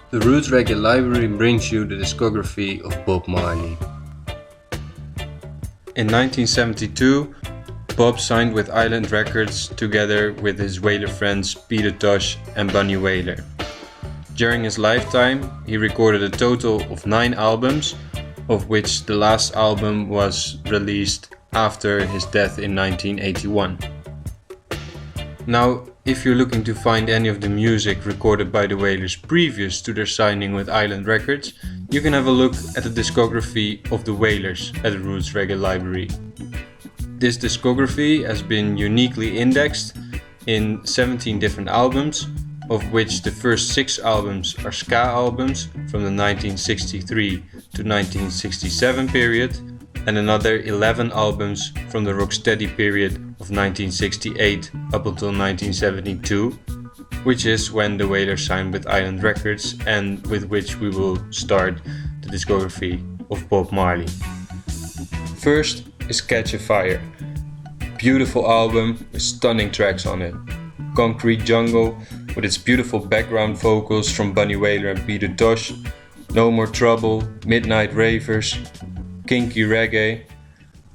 The Roots Reggae Library brings you the discography of Bob Marley. In 1972, Bob signed with Island Records together with his Wailer friends Peter Tosh and Bunny Wailer. During his lifetime, he recorded a total of 9 albums, of which the last album was released after his death in 1981. Now, if you're looking to find any of the music recorded by the Wailers previous to their signing with Island Records, you can have a look at the discography of the Wailers at the Roots Reggae Library. This discography has been uniquely indexed in 17 different albums, of which the first 6 albums are ska albums from the 1963 to 1967 period, and another 11 albums from the rocksteady period of 1968 up until 1972, which is when the Wailers signed with Island Records and with which we will start the discography of Bob Marley. First is Katchafire, beautiful album with stunning tracks on it. Concrete Jungle with its beautiful background vocals from Bunny Wailer and Peter Tosh, No More Trouble, Midnight Ravers, Kinky Reggae.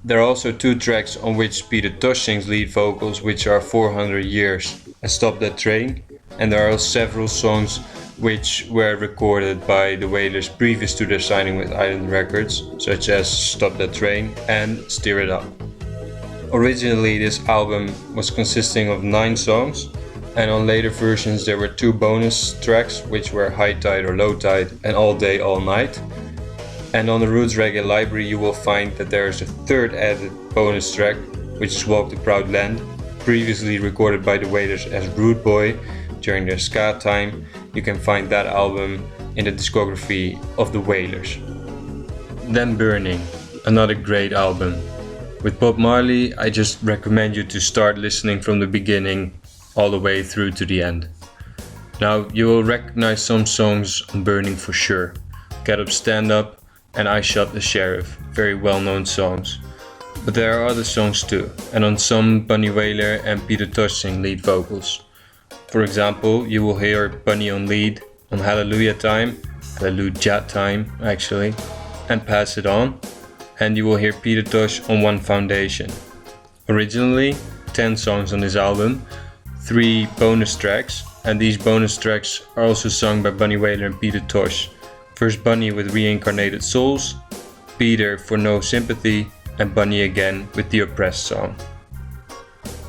There are also 2 tracks on which Peter Tosh sings lead vocals, which are 400 Years and Stop That Train, and there are several songs which were recorded by the Wailers previous to their signing with Island Records, such as Stop That Train and Steer It Up. Originally this album was consisting of 9 songs, and on later versions there were 2 bonus tracks which were High Tide or Low Tide and All Day All Night. And on the Roots Reggae Library you will find that there is a 3rd added bonus track, which is Walk the Proud Land, previously recorded by the Wailers as Rude Boy during their ska time. You can find that album in the discography of the Wailers. Then Burning, another great album. With Bob Marley, I just recommend you to start listening from the beginning all the way through to the end. Now, you will recognize some songs on Burning for sure. Get Up Stand Up and I Shot the Sheriff, very well-known songs. But there are other songs too, and on some Bunny Wailer and Peter Tosh sing lead vocals. For example, you will hear Bunny on lead on Hallelujah Time actually, and Pass It On, and you will hear Peter Tosh on One Foundation. Originally 10 songs on this album, 3 bonus tracks, and these bonus tracks are also sung by Bunny Wailer and Peter Tosh. First Bunny with Reincarnated Souls, Peter for No Sympathy, and Bunny again with the Oppressed song.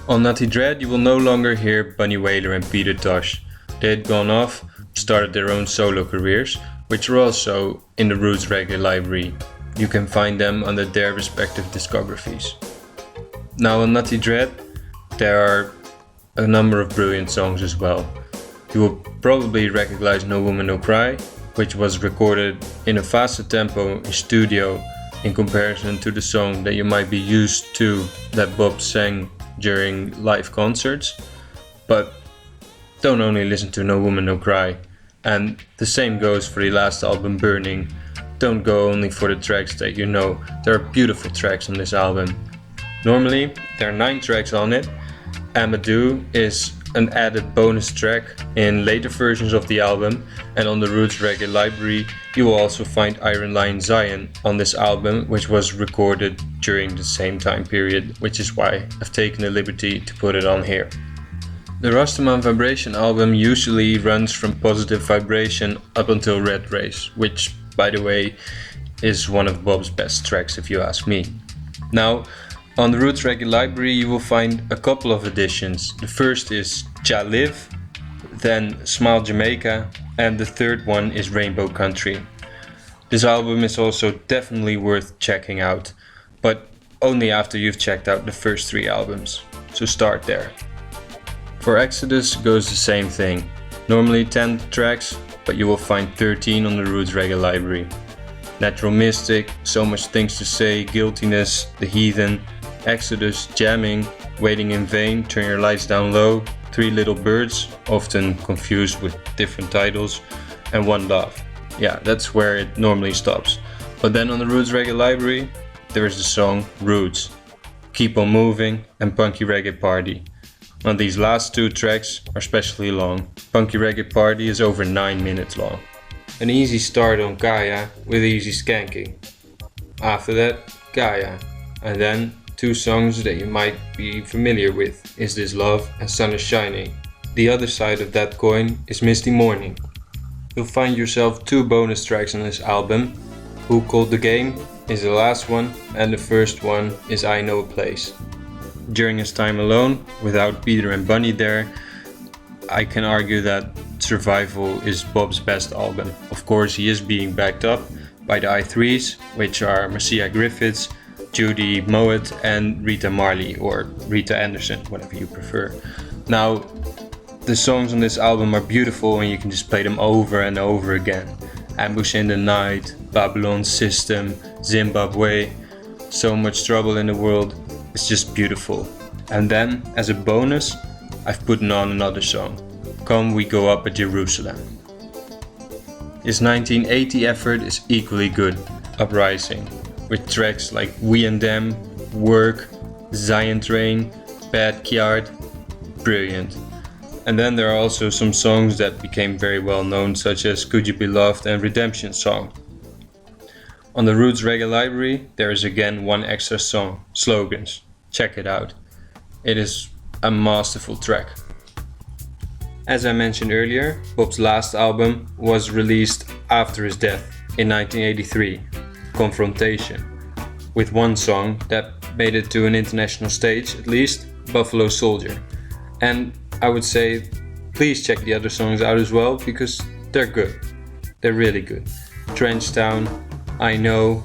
On Natty Dread you will no longer hear Bunny Wailer and Peter Tosh. They had gone off, started their own solo careers, which are also in the Roots Reggae Library. You can find them under their respective discographies. Now on Natty Dread there are a number of brilliant songs as well. You will probably recognize No Woman No Cry, which was recorded in a faster tempo in studio in comparison to the song that you might be used to that Bob sang during live concerts. But don't only listen to No Woman No Cry, and the same goes for the last album Burning. Don't go only for the tracks that you know. There are beautiful tracks on this album. Normally there are 9 tracks on it. Amadou is an added bonus track in later versions of the album, and on the Roots Reggae Library you will also find Iron Lion Zion on this album, which was recorded during the same time period, which is why I've taken the liberty to put it on here. The Rastaman Vibration album usually runs from Positive Vibration up until Red Race, which by the way is one of Bob's best tracks if you ask me. Now, on the Roots Reggae Library you will find a couple of editions. The first is Jah Live, then Smile Jamaica, and the 3rd one is Rainbow Country. This album is also definitely worth checking out, but only after you've checked out the first 3 albums, so start there. For Exodus goes the same thing. Normally 10 tracks, but you will find 13 on the Roots Reggae Library. Natural Mystic, So Much Things to Say, Guiltiness, The Heathen, Exodus, Jamming, Waiting in Vain, Turn Your Lights Down Low, 3 Little Birds, often confused with different titles, and One Love. Yeah, that's where it normally stops. But then on the Roots Reggae Library, there is the song Roots, Keep On Moving, and Punky Reggae Party. Now these last 2 tracks are especially long. Punky Reggae Party is over 9 minutes long. an easy start on Kaya with easy skanking. After that, Kaya, and then two songs that you might be familiar with, Is This Love and Sun Is Shining. The other side of that coin is Misty Morning. You'll find yourself two bonus tracks on this album. Who Called the Game is the last one, and the first one is I Know a Place. During his time alone, without Peter and Bunny there, I can argue that Survival is Bob's best album. Of course, he is being backed up by the I3s, which are Marcia Griffiths, Judy Mowat and Rita Marley, or Rita Anderson, whatever you prefer. Now, the songs on this album are beautiful and you can just play them over and over again. Ambush in the Night, Babylon System, Zimbabwe, So Much Trouble in the World. It's just beautiful. And then, as a bonus, I've put on another song, Come We Go Up at Jerusalem. His 1980 effort is equally good, Uprising, with tracks like We and Them, Work, Zion Train, Backyard, brilliant. And then there are also some songs that became very well known, such as Could You Be Loved and Redemption Song. On the Roots Reggae Library there is again one extra song, Slogans. Check it out. It is a masterful track. As I mentioned earlier, Bob's last album was released after his death in 1983, Confrontation, with one song that made it to an international stage, at least, Buffalo Soldier. And I would say, please check the other songs out as well, because they're good. They're really good. Trenchtown, I Know,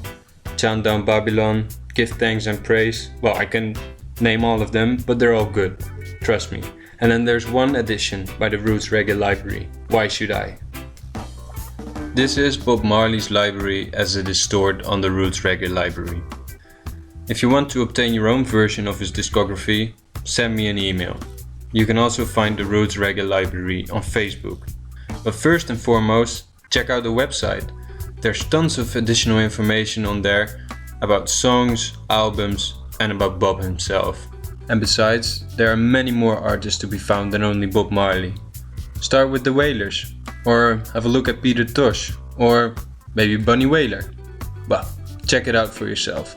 Chant Down Babylon, Give Thanks and Praise. Well, I can name all of them, but they're all good. Trust me. And then there's one addition by the Roots Reggae Library, Why Should I? This is Bob Marley's library as it is stored on the Roots Reggae Library. If you want to obtain your own version of his discography, send me an email. You can also find the Roots Reggae Library on Facebook. But first and foremost, check out the website. There's tons of additional information on there about songs, albums, and about Bob himself. And besides, there are many more artists to be found than only Bob Marley. Start with the Wailers, or have a look at Peter Tosh, or maybe Bunny Wailer. Well, check it out for yourself.